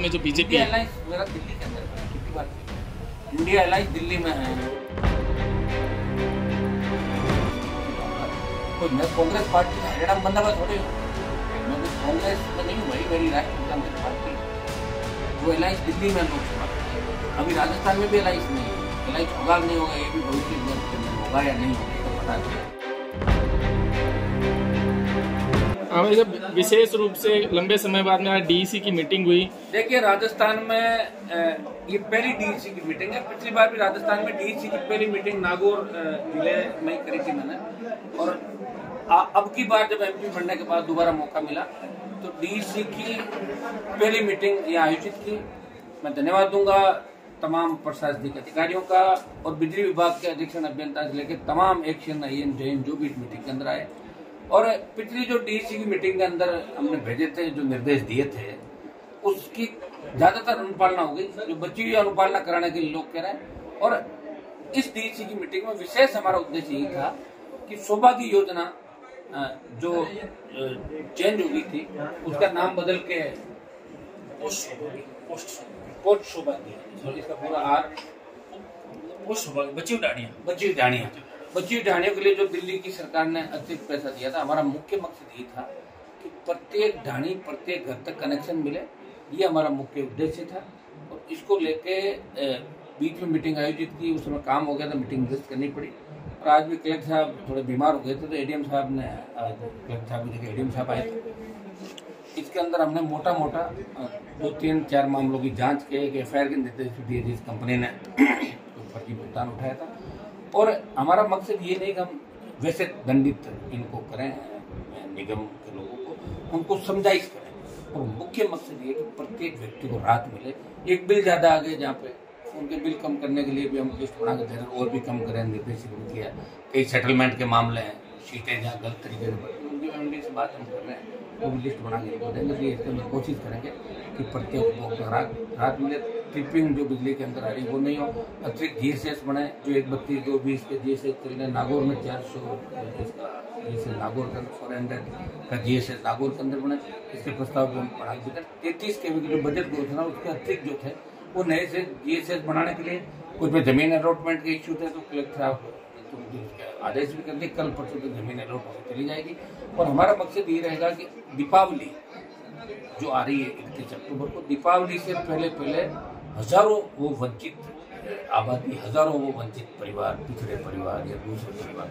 में जो BJP India alliance मेरा दिल्ली के अंदर है, कितनी बार की। इंडिया अलायंस दिल्ली में है। तो मैं कांग्रेस पार्टी का हरियाणा बंदा मैं थोड़ी हूँ, मैं तो कांग्रेस में नहीं हूँ भाई, मेरी राष्ट्रीय कांग्रेस पार्टी। वो अलायंस दिल्ली में लोकसभा, अभी राजस्थान में भी अलायंस नहीं है। अलायंस होगा नहीं होगा ये भी भविष्य में होगा या नहीं होगा तो पता नहीं। भाई जब विशेष रूप से लंबे समय बाद में आज डीईसी की मीटिंग हुई। देखिए राजस्थान में ये पहली डीईसी की मीटिंग है। पिछली बार भी राजस्थान में डीईसी की पहली मीटिंग नागौर जिले में करी थी मैंने, और अब की बार जब एमपी बनने के बाद दोबारा मौका मिला तो डीईसी की पहली मीटिंग यहाँ आयोजित की। मैं धन्यवाद दूंगा तमाम प्रशासनिक अधिकारियों का और बिजली विभाग के अधीक्षण अभियंता से लेकर तमाम एक्शन जैन जो भी मीटिंग के अंदर आए। और पिछली जो डीसी की मीटिंग के अंदर हमने भेजे थे, जो निर्देश दिए थे, उसकी ज्यादातर अनुपालना हो गई। जो बची हुई अनुपालना कराने के लिए लोग कह रहे हैं। और इस डीसी की मीटिंग में विशेष हमारा उद्देश्य यही था कि शोभा की योजना जो चेंज हो गई थी उसका नाम बदल के पोस्ट शोभा दिया। इसका पूरा आर पोस्ट शोभा बची ढाणियों के लिए जो दिल्ली की सरकार ने अतिरिक्त पैसा दिया था। हमारा मुख्य मकसद ये था कि प्रत्येक ढाणी प्रत्येक घर तक कनेक्शन मिले, ये हमारा मुख्य उद्देश्य था। और इसको लेके बीच में मीटिंग आयोजित की, उस समय काम हो गया था, मीटिंग निरस्त करनी पड़ी। और आज भी कलेक्टर साहब थोड़े बीमार हो गए थे तो एडीएम साहब ने कलेक्टर साहब की जगह एडीएम साहब आए थे। इसके अंदर हमने मोटा 2-3-4 मामलों की जांच के एक एफआईआर के निर्देश दिए जिस कंपनी ने फर्जी भुगतान उठाया था। और हमारा मकसद ये नहीं कि हम वैसे दंडित इनको करें, निगम के लोगों को उनको समझाइश करें, और मुख्य मकसद ये कि प्रत्येक व्यक्ति को राहत मिले। एक बिल ज्यादा आ गए जहाँ पे उनके बिल कम करने के लिए भी हम लिस्ट बना के दे रहे हैं, और भी कम करें निर्देश किया। कई सेटलमेंट के मामले हैं, सीटें जहाँ गलत तरीके से उनकी फैमिली से बात हम कर रहे हैं, वो भी लिस्ट बना के देंगे। तो इसके अंदर कोशिश करेंगे कि प्रत्येक उपभोक्ता को राहत मिले। ट्रिपिंग जो बिजली के अंदर आ रही है वो नहीं हो। अतिरिक्त जीएसएस बने, जो 132 220 के जीएसएस चल रहे हैं। नागौर में 400 जैसे नागौर का 400 का जीएसएस नागौर के अंदर बने, इसके प्रस्ताव को हम बढ़ा देकर 33 के जो बजट ग्रोथ था उसके अतिरिक्त जो थे वो नए से जीएसएस बनाने के लिए कुछ में जमीन अलॉटमेंट के इश्यू थे तो कलेक्टर साहब आदेश भी कर दिए, कल परसों तक जमीन अलॉट होकर चली जाएगी। और हमारा मकसद ये रहेगा कि दीपावली जो आ रही है 31 अक्टूबर को, दीपावली से पहले हजारों वो वंचित आबादी, हजारों वो वंचित परिवार, पिछड़े परिवार या दूसरे परिवार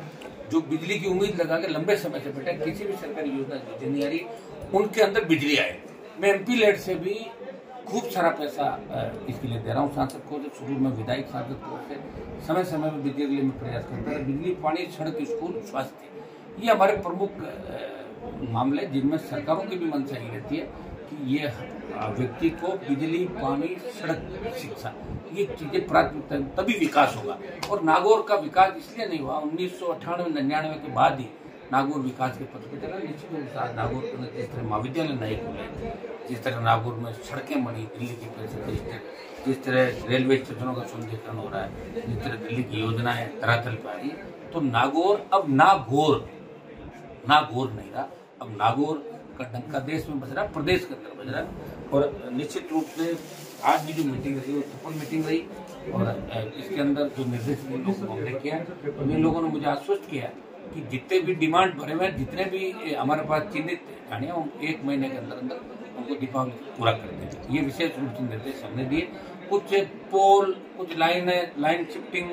जो बिजली की उम्मीद लगा के लंबे समय से बैठे, किसी भी सरकारी योजना नहीं आ रही, उनके अंदर बिजली आए। मैं एमपी लेड से भी खूब सारा पैसा इसके लिए दे रहा हूँ सांसद को। जब शुरू में विधायक सांसद को से समय समय में बिजली के लिए मैं प्रयास करता है। बिजली, पानी, सड़क, स्कूल, स्वास्थ्य, ये हमारे प्रमुख मामले जिनमें सरकारों की भी मंशा ही रहती है कि ये व्यक्ति को बिजली, पानी, सड़क, शिक्षा, ये चीजें प्राथमिकता, तभी विकास होगा। और नागौर का विकास इसलिए नहीं हुआ, 1998-99 के बाद ही नागौर विकास के पथ पर चला। निश्चित रूप से नागौर में जिस तरह महाविद्यालय नए खुले, जिस तरह नागौर में सड़कें बनी दिल्ली की पैसे, जिस तरह रेलवे स्टेशनों का सौंदर्यीकरण हो रहा है, जिस तरह दिल्ली की योजनाएं धरातल पर आ रही, तो नागौर अब नागौर नहीं रहा, अब नागौर का डंका देश में बज रहा, प्रदेश के अंदर बज रहा। और निश्चित रूप से आज की जो मीटिंग रही वो सफल मीटिंग रही। और इसके अंदर जो निर्देश हमने किया, उन लोगों ने मुझे आश्वस्त किया कि जितने भी डिमांड भरे हुए, जितने भी हमारे पास चिन्हित ढाणियाँ, 1 महीने के अंदर उनको दीपावली पूरा कर देंगे। ये विशेष रूप से निर्देश हमने दिए। कुछ पोल, कुछ लाइन शिफ्टिंग,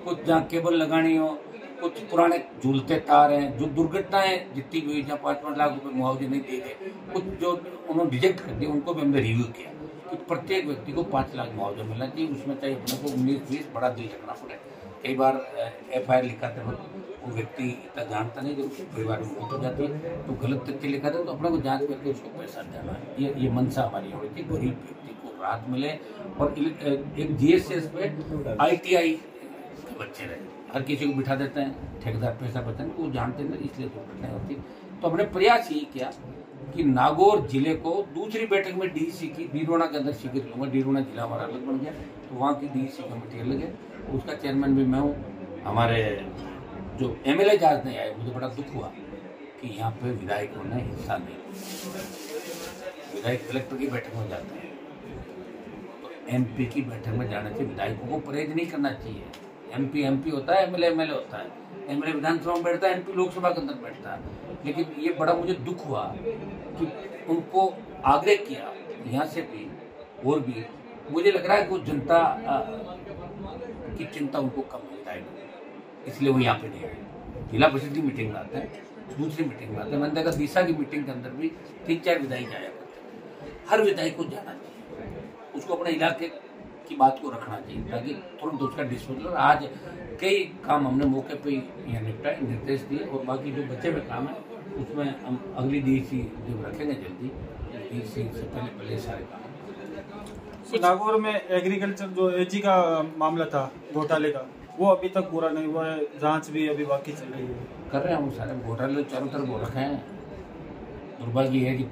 कुछ जहाँ केबल लगानी हो, कुछ पुराने झूलते तार हैं, जो दुर्घटनाएं जितनी भी हुई जहाँ 5-5 लाख रुपए मुआवजे नहीं दिए गए, कुछ जो उन्होंने रिजेक्ट कर दिए, उनको भी हमने रिव्यू किया कि प्रत्येक व्यक्ति को 5 लाख मुआवजा मिलना चाहिए। उसमें चाहे अपने को 19-20 बड़ा दिल रखना पड़े। कई बार एफआईआर लिखाते वक्त वो व्यक्ति इतना जानता नहीं, जब उसके परिवार में मौत हो जाती है तो गलत तथ्य लिखा था, तो अपने को जांच करके उसको पैसा देना है। ये मंशा हमारी होनी चाहिए, गरीब व्यक्ति को राहत मिले। और एक जीएसएस पे ITI के बच्चे रहे, हर किसी को बिठा देते हैं, ठेकेदार पैसा बचाने को जानते हैं, इसलिए दुर्घटनाएं होती। तो हमने प्रयास यही किया कि नागौर जिले को दूसरी बैठक में डीसी की डीरोना के अंदर शिविर लूंगा। डीरोना जिला हमारा अलग बन गया, तो वहाँ की डीसी कमेटी अलग है, उसका चेयरमैन भी मैं हूँ। हमारे जो MLA आज नहीं आए, मुझे बड़ा दुख हुआ कि यहाँ पे विधायकों ने हिस्सा नहीं। विधायक कलेक्टर की बैठक में जाते हैं, एमपी की बैठक में जाना चाहिए। विधायकों को परहेज नहीं करना चाहिए। एमपी होता है, एमएलए होता है। एमएलए विधानसभा में बैठता है, एमपी लोकसभा के अंदर बैठता है। लेकिन ये बड़ा मुझे दुख हुआ कि उनको आग्रह किया यहाँ से भी और भी, मुझे लग रहा है कि जनता की चिंता उनको कम मिलता है, इसलिए वो यहाँ पे नहीं आए। जिला परिषद की मीटिंग में आते हैं, दूसरी मीटिंग में आते हैं। मैंने देखा दिशा की मीटिंग के अंदर भी 3-4 विधायक आया करते हैं। हर विधायक को जाना चाहिए, उसको अपने इलाके की बात को रखना चाहिए ताकि तुरंत उसका डिस्पोजल। और आज कई काम हमने मौके पे यहाँ निपटाए, निर्देश दिए, और बाकी जो बचे हुए काम है उसमें हम अगली डीसी जब रखेंगे जल्दी, डीसी से पहले सारे काम। नागौर में एग्रीकल्चर जो एजी का मामला था घोटाले का, वो अभी तक पूरा नहीं हुआ है, जांच भी अभी बाकी चल रही है। कर रहे हैं हम सारे घोटाले चारों तरफ हो रखे हैं। दुर्भाग्य है कि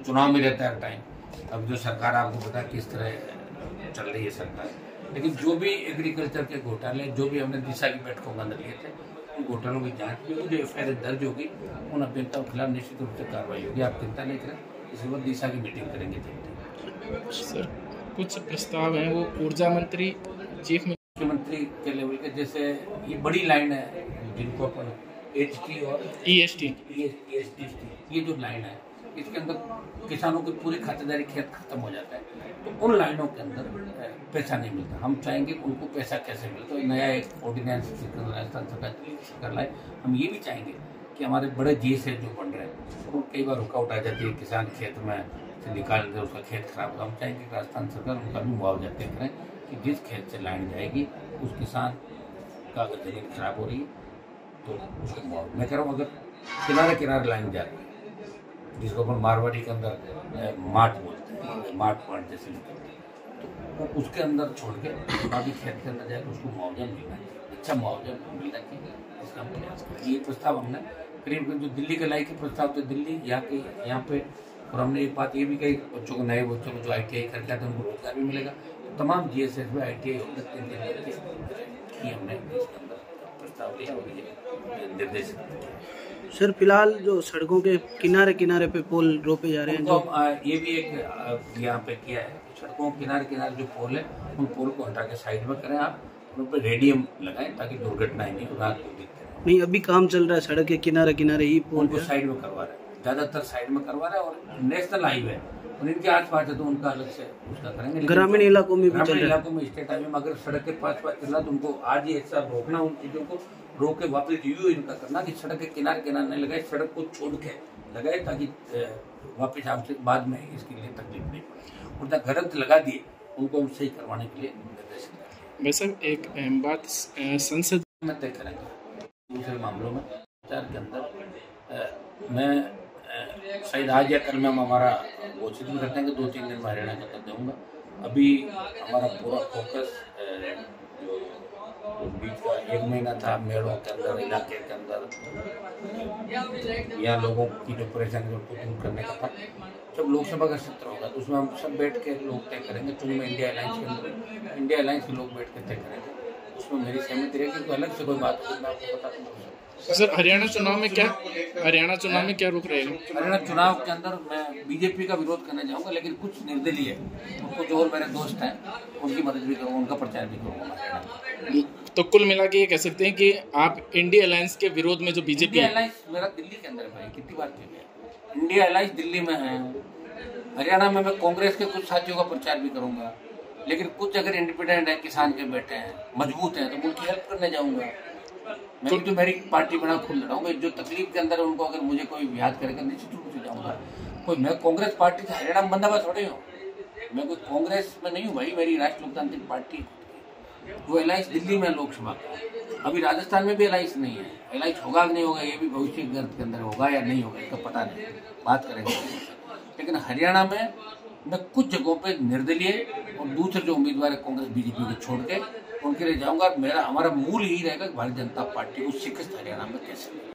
चुनाव में रहता है टाइम। अब जो सरकार आपको पता है किस तरह चल रही है सरकार, लेकिन जो भी एग्रीकल्चर के घोटाले, जो भी हमने दिशा की बैठकों के अंदर लिए थे, उन घोटालों की जांच में जो एफआईआर दर्ज होगी उन अभियंताओं के खिलाफ निश्चित रूप से कार्रवाई होगी। आप चिंता नहीं करें, इसके बाद दिशा की मीटिंग करेंगे जल्दी। सर कुछ प्रस्ताव हैं वो ऊर्जा मंत्री, चीफ मुख्यमंत्री के लेवल के, जैसे ये बड़ी लाइन है जिनको अपन HT और EST ये जो लाइन है, इसके अंदर किसानों की पूरी खातेदारी खेत खत्म हो जाता है, तो उन लाइनों के अंदर पैसा नहीं मिलता। हम चाहेंगे उनको पैसा कैसे मिलता है, नया एक ऑर्डिनेंस राजस्थान सरकार लाए। हम ये भी चाहेंगे कि हमारे बड़े GSA जो बन रहे हैं, वो कई बार रुकावट आ जाती है, किसान खेत में से निकाल दे, उसका खेत खराब हो। हम चाहेंगे कि राजस्थान सरकार उनका भी मुआवजा तय करें कि जिस खेत से लाइन जाएगी उस किसान का अगर जमीन खराब हो रही है तो उसको मुआवजा। मैं कह रहा हूँ अगर किनारे लाइन जा रही है, जिसको अपन मारवाड़ी के अंदर मार्ट बोलते हैं, मार्ट पॉइंट जैसे तो उसके अंदर छोड़ के बाकी खेत के अंदर जाए तो उसको मुआवजा मिलना चाहिए, अच्छा मुआवजा मिलना चाहिए। इसका हम प्रयास करें। ये प्रस्ताव हमने करीब जो दिल्ली के लाई के प्रस्ताव थे, दिल्ली यहाँ पे, और हमने एक बात ये भी कही, बच्चों को, नए बच्चों को जो ITI करके आते हैं उनको रोजगार भी मिलेगा। तो तमाम GSS में ITI होकर 3 दिन करके हमने इसके अंदर प्रस्ताव लिया और ये निर्देशित किया। सर फिलहाल जो सड़कों के किनारे पे पोल रोपे जा रहे हैं, तो ये भी एक यहाँ पे किया है, सड़कों किनारे जो पोल है उन पोल को हटा के साइड में करें, आप उन पर रेडियम लगाएं ताकि दुर्घटनाएं नहीं, रात को दिखते नहीं। अभी काम चल रहा है, सड़क के किनारे ही पोल को साइड में करवा रहे हैं, ज्यादातर साइड में करवा रहे हैं। और नेशनल हाईवे और इनके आस-पास है तो उनका अलग से उसका करेंगे। ग्रामीण इलाकों में स्टेट हाईवे में अगर सड़क के पास चलना तो उनको आज ही एक साथ रोकना, उन चीजों को रोक के वापस रिव्यू इनका करना कि सड़क के किनारे नहीं लगाए, सड़क को छोड़ के लगाए ताकि वापस आपसे बाद में इसके लिए तकलीफ नहीं पड़े। और जहाँ गलत लगा दिए उनको हम सही करवाने के लिए निर्देश दें। वैसे एक अहम बात संसद में तय करेंगे दूसरे मामलों में विचार के अंदर। मैं शायद आज या कल में हम हमारा घोषित भी कर देंगे, 2-3 दिन में हरियाणा का कर दूँगा। अभी हमारा पूरा फोकस जो बीच का 1 महीना था मेड़ों के अंदर, इलाके के अंदर यहाँ लोगों की जो परेशानी उनको दूर करने का था। जब लोकसभा का सत्र होगा तो उसमें हम सब बैठ के लोग तय करेंगे। तो मैं इंडिया अलायंस के अंदर इंडिया अलायंस के लोग बैठ के तय करेंगे, उसमें मेरी सहमति रहेगी। तो अलग से कोई बात मैं आपको बता दूँगा। सर हरियाणा चुनाव में क्या रुख रहेगा? हरियाणा चुनाव के अंदर मैं बीजेपी का विरोध करने जाऊंगा, लेकिन कुछ निर्दलीय है उनको जो और मेरे दोस्त हैं उनकी मदद भी करूँगा, उनका प्रचार भी करूँगा। तो कुल मिला के ये कह सकते हैं कि आप इंडिया अलायंस के विरोध में जो बीजेपी इंडिया अलायंस मेरा दिल्ली के अंदर है, कितनी बार कह गया, इंडिया अलायंस दिल्ली में है। हरियाणा में मैं कांग्रेस के कुछ साथियों का प्रचार भी करूंगा, लेकिन कुछ अगर इंडिपेंडेंट है, किसान के बेटे हैं, मजबूत हैं, तो उनकी हेल्प करने जाऊंगा। मैं तो मेरी पार्टी बना खुद लड़ाऊंगा। जो तकलीफ के अंदर उनको अगर मुझे कोई याद करेगा निश्चित रूप से जाऊंगा। कोई मैं कांग्रेस पार्टी से हरियाणा में बंदा हुआ थोड़े हूँ, मैं कोई कांग्रेस में नहीं हूँ भाई, मेरी राष्ट्रीय लोकतांत्रिक पार्टी। वो अलायंस दिल्ली में लोकसभा का, अभी राजस्थान में भी अलायंस नहीं है। अलायंस होगा कि नहीं होगा ये भी भविष्य के अंदर होगा या नहीं होगा इसका पता नहीं, बात करेंगे। लेकिन हरियाणा में मैं कुछ जगहों पे निर्दलीय और दूसरे जो उम्मीदवार है कांग्रेस बीजेपी को छोड़ के उनके लिए जाऊंगा। हमारा मूल यही रहेगा कि भारतीय जनता पार्टी को शिकस्त हरियाणा में कैसे